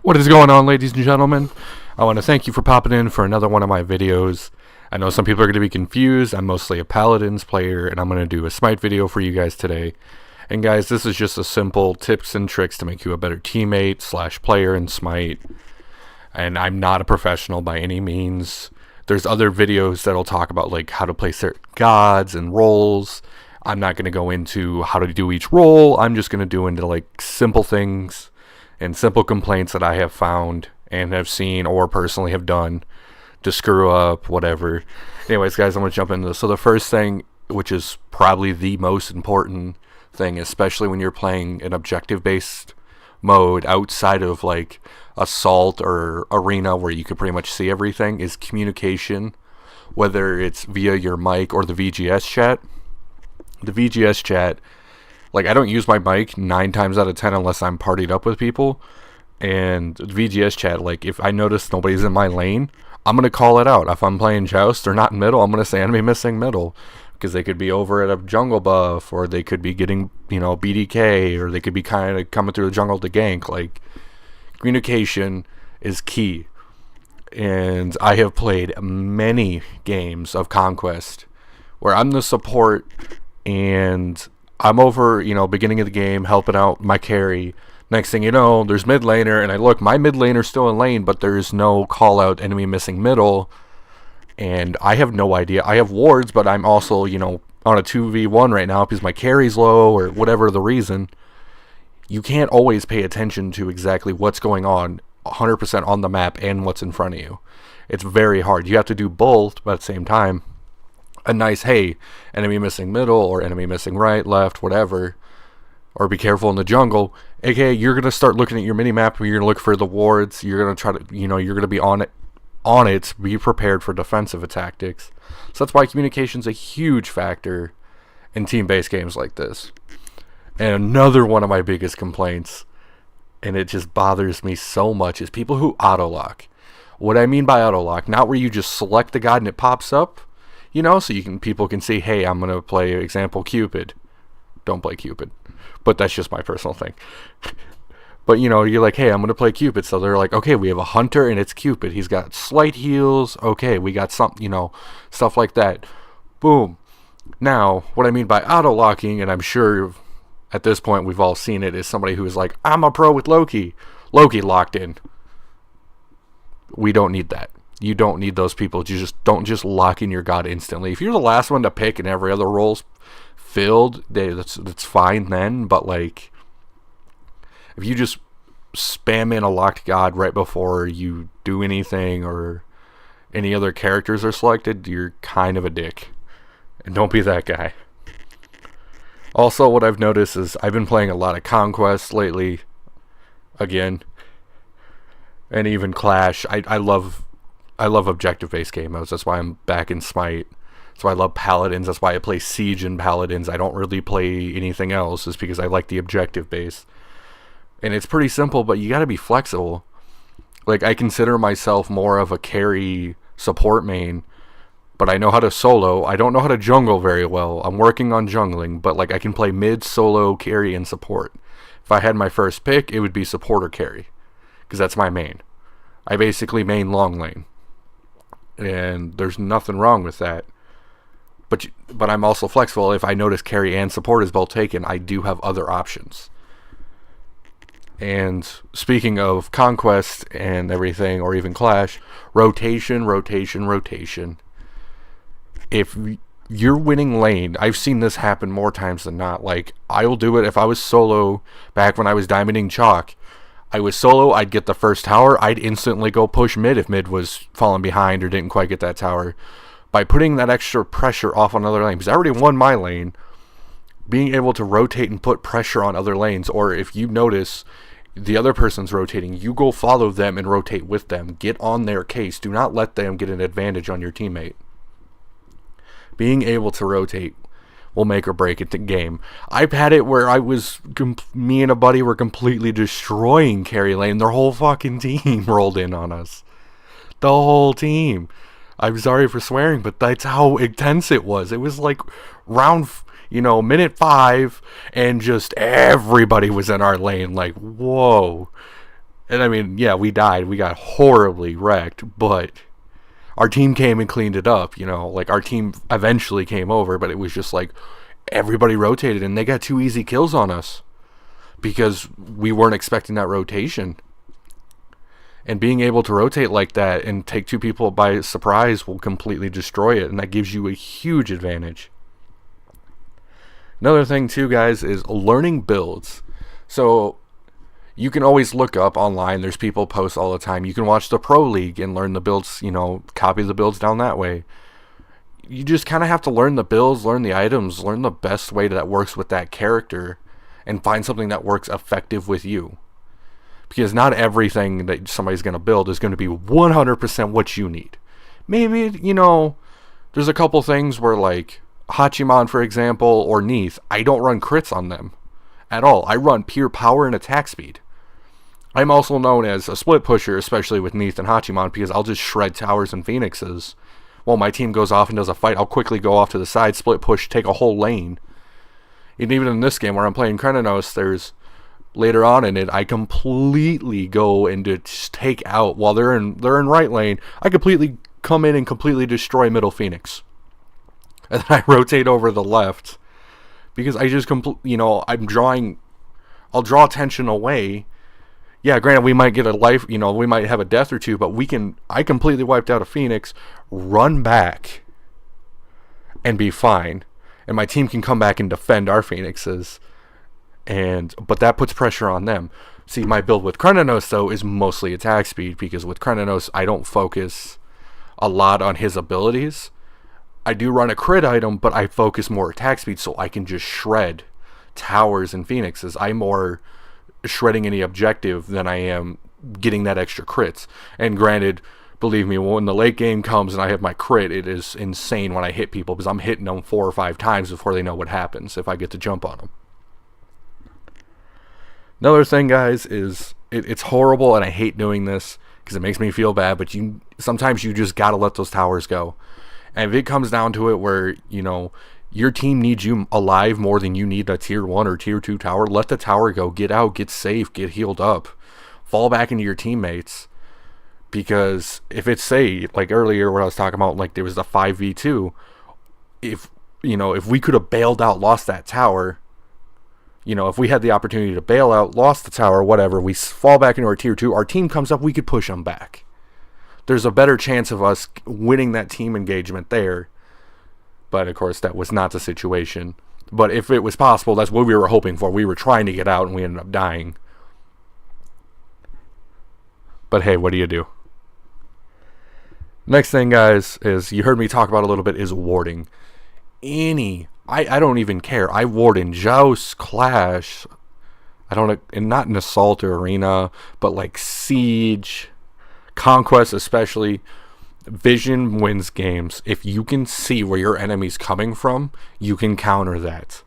What is going on, ladies and gentlemen? I want to thank you for popping in for another one of my videos. I know some people are going to be confused. I'm mostly a Paladins player, and I'm going to do a Smite video for you guys today. And guys, this is just a simple tips and tricks to make you a better teammate slash player in Smite. And I'm not a professional by any means. There's other videos that'll talk about like how to play certain gods and roles. I'm not going to go into how to do each role. I'm just going to do into like simple things and simple complaints that I have found and have seen or personally have done to screw up, whatever. Anyways, guys, I'm going to jump into this. So the first thing, which is probably the most important thing, especially when you're playing an objective-based mode outside of like assault or arena where you can pretty much see everything, is communication, whether it's via your mic or the VGS chat. The VGS chat, like, I don't use my mic 9 times out of 10 unless I'm partied up with people. And VGS chat, like, if I notice nobody's in my lane, I'm going to call it out. If I'm playing Joust, they're not in middle, I'm going to say enemy missing middle. Because they could be over at a jungle buff, or they could be getting, BDK, or they could be kind of coming through the jungle to gank. Like, communication is key. And I have played many games of Conquest where I'm the support and I'm over, beginning of the game, helping out my carry. Next thing you know, there's mid laner, and I look, my mid laner's still in lane, but there's no call out enemy missing middle, and I have no idea. I have wards, but I'm also, on a 2v1 right now because my carry's low or whatever the reason. You can't always pay attention to exactly what's going on 100% on the map and what's in front of you. It's very hard. You have to do both, but at the same time, a nice, hey, enemy missing middle or enemy missing right, left, whatever, or be careful in the jungle. AKA, you're going to start looking at your mini-map, you're going to look for the wards, you're going to try to, you're going to be on it, be prepared for defensive tactics. So that's why communication's a huge factor in team-based games like this. And another one of my biggest complaints, and it just bothers me so much, is people who auto-lock. What I mean by auto-lock, not where you just select the god and it pops up, so people can see, hey, I'm going to play, example, Cupid. Don't play Cupid. But that's just my personal thing. But, you're like, hey, I'm going to play Cupid. So they're like, okay, we have a hunter and it's Cupid. He's got slight heals. Okay, we got some, stuff like that. Boom. Now, what I mean by auto-locking, and I'm sure at this point we've all seen it, is somebody who is like, I'm a pro with Loki. Loki locked in. We don't need that. You don't need those people. You just don't just lock in your god instantly. If you're the last one to pick and every other role's filled, that's fine then. But like, if you just spam in a locked god right before you do anything or any other characters are selected, you're kind of a dick. And don't be that guy. Also, what I've noticed is I've been playing a lot of Conquest lately. Again. And even Clash. I love objective-based game modes. That's why I'm back in Smite. That's why I love Paladins. That's why I play Siege and Paladins. I don't really play anything else. It's because I like the objective base. And it's pretty simple, but you gotta be flexible. Like, I consider myself more of a carry support main, but I know how to solo. I don't know how to jungle very well. I'm working on jungling, but like, I can play mid, solo, carry, and support. If I had my first pick, it would be support or carry, because that's my main. I basically main long lane. And there's nothing wrong with that. But I'm also flexible. If I notice carry and support is both taken, I do have other options. And speaking of Conquest and everything, or even Clash, rotation. If you're winning lane, I've seen this happen more times than not. Like, I will do it if I was solo back when I was diamonding chalk. I was solo, I'd get the first tower, I'd instantly go push mid if mid was falling behind or didn't quite get that tower. By putting that extra pressure off on other lanes, because I already won my lane, being able to rotate and put pressure on other lanes, or if you notice the other person's rotating, you go follow them and rotate with them. Get on their case. Do not let them get an advantage on your teammate. Being able to rotate will make or break it the game. I've had it where me and a buddy were completely destroying carry lane. Their whole fucking team rolled in on us. The whole team. I'm sorry for swearing, but that's how intense it was. It was like round minute 5, and just everybody was in our lane. Like, whoa. And I mean, yeah, we died. We got horribly wrecked, but our team came and cleaned it up, like our team eventually came over, but it was just like everybody rotated and they got 2 easy kills on us because we weren't expecting that rotation. And being able to rotate like that and take 2 people by surprise will completely destroy it, and that gives you a huge advantage. Another thing too, guys, is learning builds. So you can always look up online. There's people post all the time. You can watch the Pro League and learn the builds, copy the builds down that way. You just kind of have to learn the builds, learn the items, learn the best way that works with that character, and find something that works effective with you. Because not everything that somebody's going to build is going to be 100% what you need. Maybe, there's a couple things where, like, Hachiman, for example, or Neath, I don't run crits on them at all. I run pure power and attack speed. I'm also known as a split pusher, especially with Neath and Hachiman, because I'll just shred towers and phoenixes. While my team goes off and does a fight, I'll quickly go off to the side, split push, take a whole lane. And even in this game where I'm playing Krenanos, there's later on in it, I completely go and just take out while they're in right lane. I completely come in and completely destroy middle Phoenix, and then I rotate over the left because I just I'll draw attention away. Yeah, granted, we might get a life, we might have a death or 2, but I completely wiped out a Phoenix, run back, and be fine, and my team can come back and defend our Phoenixes. But that puts pressure on them. See, my build with Krenanos, though, is mostly attack speed, because with Krenanos, I don't focus a lot on his abilities. I do run a crit item, but I focus more attack speed, so I can just shred towers and phoenixes. I'm more shredding any objective than I am getting that extra crits. And granted, believe me, when the late game comes and I have my crit, it is insane when I hit people, because I'm hitting them 4 or 5 times before they know what happens if I get to jump on them. Another thing, guys, is it's horrible, and I hate doing this because it makes me feel bad, but sometimes you just got to let those towers go. And if it comes down to it where, your team needs you alive more than you need a tier 1 or tier 2 tower, let the tower go. Get out, get safe, get healed up. Fall back into your teammates. Because if it's, say, like earlier where I was talking about, like there was the 5v2, if we could have bailed out, lost that tower, if we had the opportunity to bail out, lost the tower, whatever, we fall back into our tier 2, our team comes up, we could push them back. There's a better chance of us winning that team engagement there. But, of course, that was not the situation. But if it was possible, that's what we were hoping for. We were trying to get out, and we ended up dying. But, hey, what do you do? Next thing, guys, is you heard me talk about a little bit, is warding. I don't even care. I ward in Joust, Clash, and not in Assault or Arena, but like Siege, Conquest especially. Vision wins games. If you can see where your enemy's coming from, you can counter that.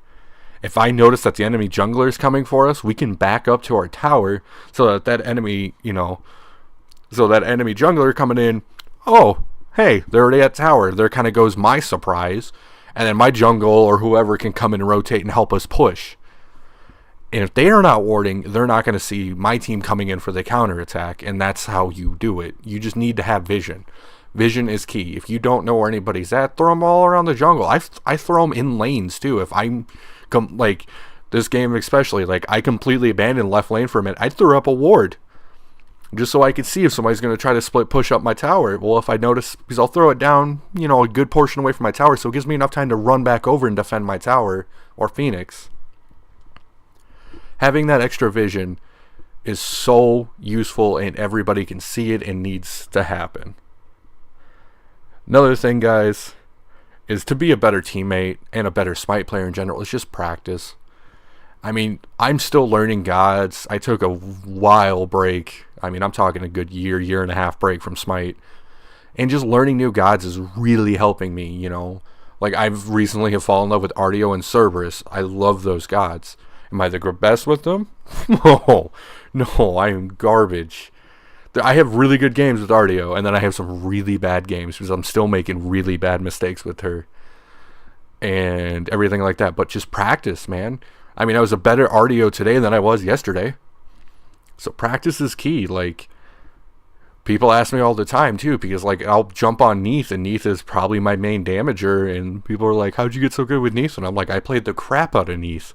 If I notice that the enemy jungler is coming for us, we can back up to our tower so that enemy, jungler coming in, oh, hey, they're already at tower. There kind of goes my surprise. And then my jungle or whoever can come in and rotate and help us push. And if they are not warding, they're not going to see my team coming in for the counterattack. And that's how you do it. You just need to have vision. Vision is key. If you don't know where anybody's at, throw them all around the jungle. I throw them in lanes too. If I'm like this game especially, like I completely abandoned left lane for a minute. I threw up a ward just so I could see if somebody's going to try to split push up my tower. Well, if I notice, because I'll throw it down, a good portion away from my tower, so it gives me enough time to run back over and defend my tower or Phoenix. Having that extra vision is so useful, and everybody can see it and needs to happen. Another thing, guys, is to be a better teammate and a better Smite player in general. It's just practice. I mean, I'm still learning gods. I took a while break. I mean, I'm talking a good year and a half break from Smite. And just learning new gods is really helping me, Like, I've recently have fallen in love with Ardeo and Cerberus. I love those gods. Am I the best with them? No, I am garbage. I have really good games with Ardeo, and then I have some really bad games because I'm still making really bad mistakes with her. And everything like that. But just practice, man. I mean, I was a better Ardeo today than I was yesterday. So practice is key. Like, people ask me all the time too, because like I'll jump on Neith, and Neith is probably my main damager, and people are like, how'd you get so good with Neith? And I'm like, I played the crap out of Neith.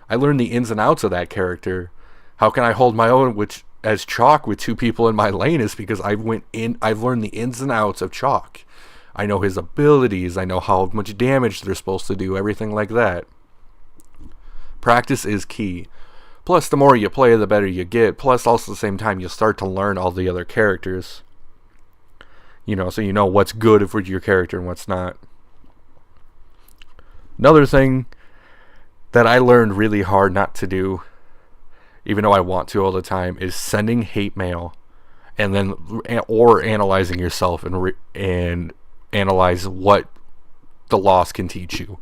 I learned the ins and outs of that character. How can I hold my own which as Chalk with 2 people in my lane? Is because I've learned the ins and outs of Chalk. I know his abilities, I know how much damage they're supposed to do, everything like that. Practice is key. Plus, the more you play, the better you get. Plus, also at the same time, you'll start to learn all the other characters. So you know what's good for your character and what's not. Another thing that I learned really hard not to do, even though I want to all the time, is sending hate mail, and then or analyzing yourself and analyze what the loss can teach you.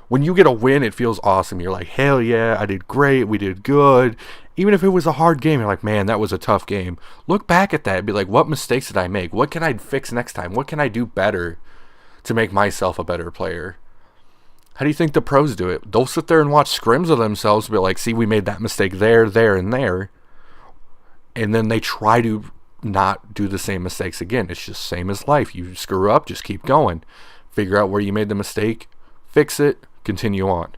When you get a win, it feels awesome. You're like, hell yeah, I did great, we did good. Even if it was a hard game, you're like, man, that was a tough game. Look back at that and be like, what mistakes did I make? What can I fix next time? What can I do better to make myself a better player? How do you think the pros do it? They'll sit there and watch scrims of themselves and be like, see, we made that mistake there, there, and there. And then they try to not do the same mistakes again. It's just same as life. You screw up, just keep going. Figure out where you made the mistake, fix it, continue on.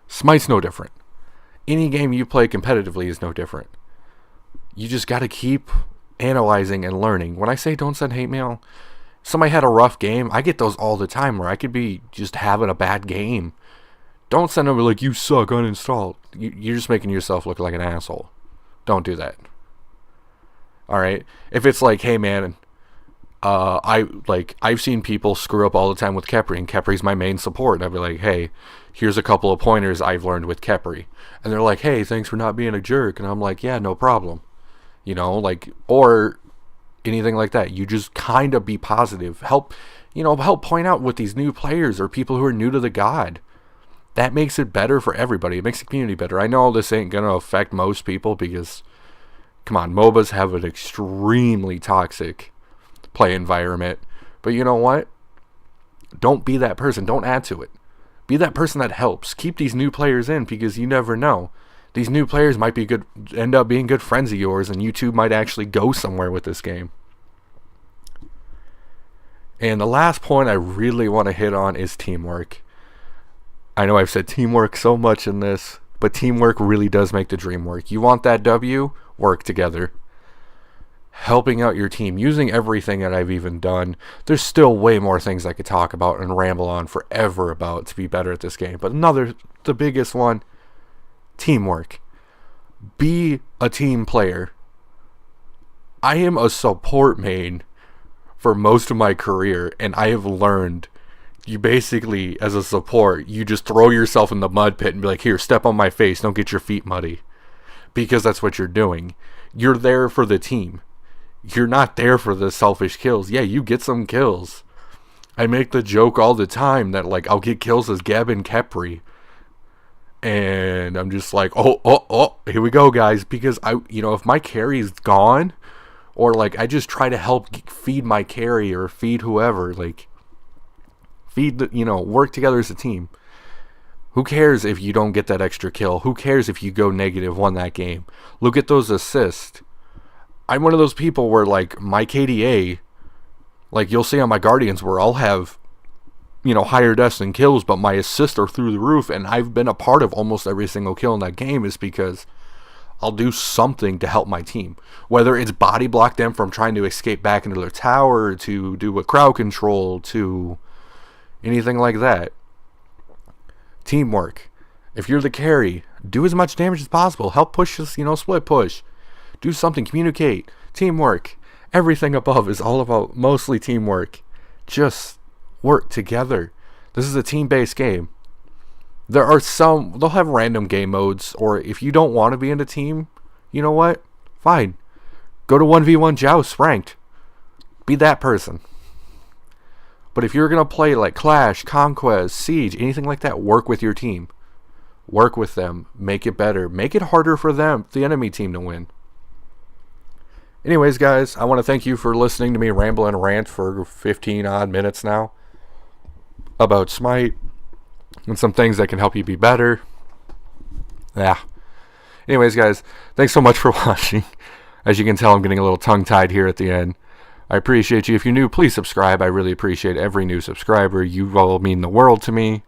Smite's no different. Any game you play competitively is no different. You just got to keep analyzing and learning. When I say don't send hate mail, somebody had a rough game. I get those all the time where I could be just having a bad game. Don't send them like, you suck, uninstall. You're just making yourself look like an asshole. Don't do that. Alright? If it's like, hey man, I've seen people screw up all the time with Khepri, and Khepri's my main support, and I'd be like, hey, here's a couple of pointers I've learned with Khepri. And they're like, hey, thanks for not being a jerk. And I'm like, yeah, no problem. Or anything like that. You just kind of be positive. Help point out with these new players or people who are new to the god. That makes it better for everybody. It makes the community better. I know this ain't gonna affect most people because, come on, MOBAs have an extremely toxic play environment. But you know what? Don't be that person. Don't add to it. Be that person that helps. Keep these new players in, because you never know. These new players might be end up being good friends of yours, and you two might actually go somewhere with this game. And the last point I really want to hit on is teamwork. I know I've said teamwork so much in this, but teamwork really does make the dream work. You want that W? Work together. Helping out your team, using everything that I've even done. There's still way more things I could talk about and ramble on forever about to be better at this game. But the biggest one, teamwork. Be a team player. I am a support main for most of my career, and I have learned, you basically, as a support, you just throw yourself in the mud pit and be like, here, step on my face, don't get your feet muddy. Because that's what you're doing. You're there for the team. You're not there for the selfish kills. Yeah, you get some kills. I make the joke all the time that, like, I'll get kills as Gavin Khepri. And I'm just like, oh, here we go, guys. Because, if my carry's gone, or, like, I just try to help feed my carry or feed whoever, like, work together as a team. Who cares if you don't get that extra kill? Who cares if you go -1 that game? Look at those assists. I'm one of those people where, like, my KDA, like, you'll see on my Guardians where I'll have, higher deaths than kills, but my assists are through the roof, and I've been a part of almost every single kill in that game is because I'll do something to help my team. Whether it's body block them from trying to escape back into their tower, to do a crowd control, to anything like that. Teamwork. If you're the carry, do as much damage as possible. Help push this, split push. Do something, communicate, teamwork. Everything above is all about mostly teamwork. Just work together. This is a team-based game. They'll have random game modes, or if you don't want to be in a team, you know what? Fine. Go to 1v1 Joust ranked. Be that person. But if you're going to play like Clash, Conquest, Siege, anything like that, work with your team. Work with them. Make it better. Make it harder for them, the enemy team, to win. Anyways, guys, I want to thank you for listening to me ramble and rant for 15 odd minutes now about Smite and some things that can help you be better. Yeah. Anyways, guys, thanks so much for watching. As you can tell, I'm getting a little tongue-tied here at the end. I appreciate you. If you're new, please subscribe. I really appreciate every new subscriber. You all mean the world to me.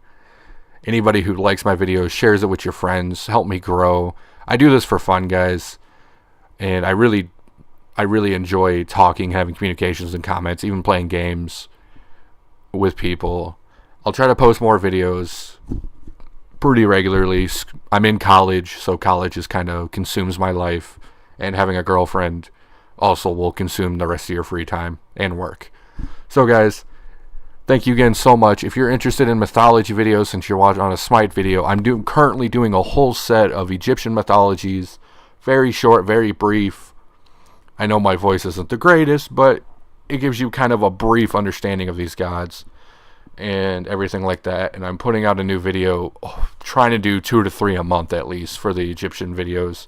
Anybody who likes my videos, shares it with your friends, help me grow. I do this for fun, guys. And I really enjoy talking, having communications and comments, even playing games with people. I'll try to post more videos pretty regularly. I'm in college, so college just kind of consumes my life. And having a girlfriend also will consume the rest of your free time and work. So guys, thank you again so much. If you're interested in mythology videos, since you're watching on a Smite video, I'm currently doing a whole set of Egyptian mythologies. Very short, very brief. I know my voice isn't the greatest, but it gives you kind of a brief understanding of these gods and everything like that. And I'm putting out a new video, trying to do 2 to 3 a month at least for the Egyptian videos.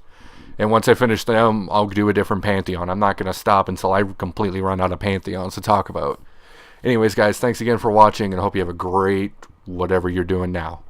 And once I finish them, I'll do a different pantheon. I'm not going to stop until I completely run out of pantheons to talk about. Anyways, guys, thanks again for watching, and I hope you have a great whatever you're doing now.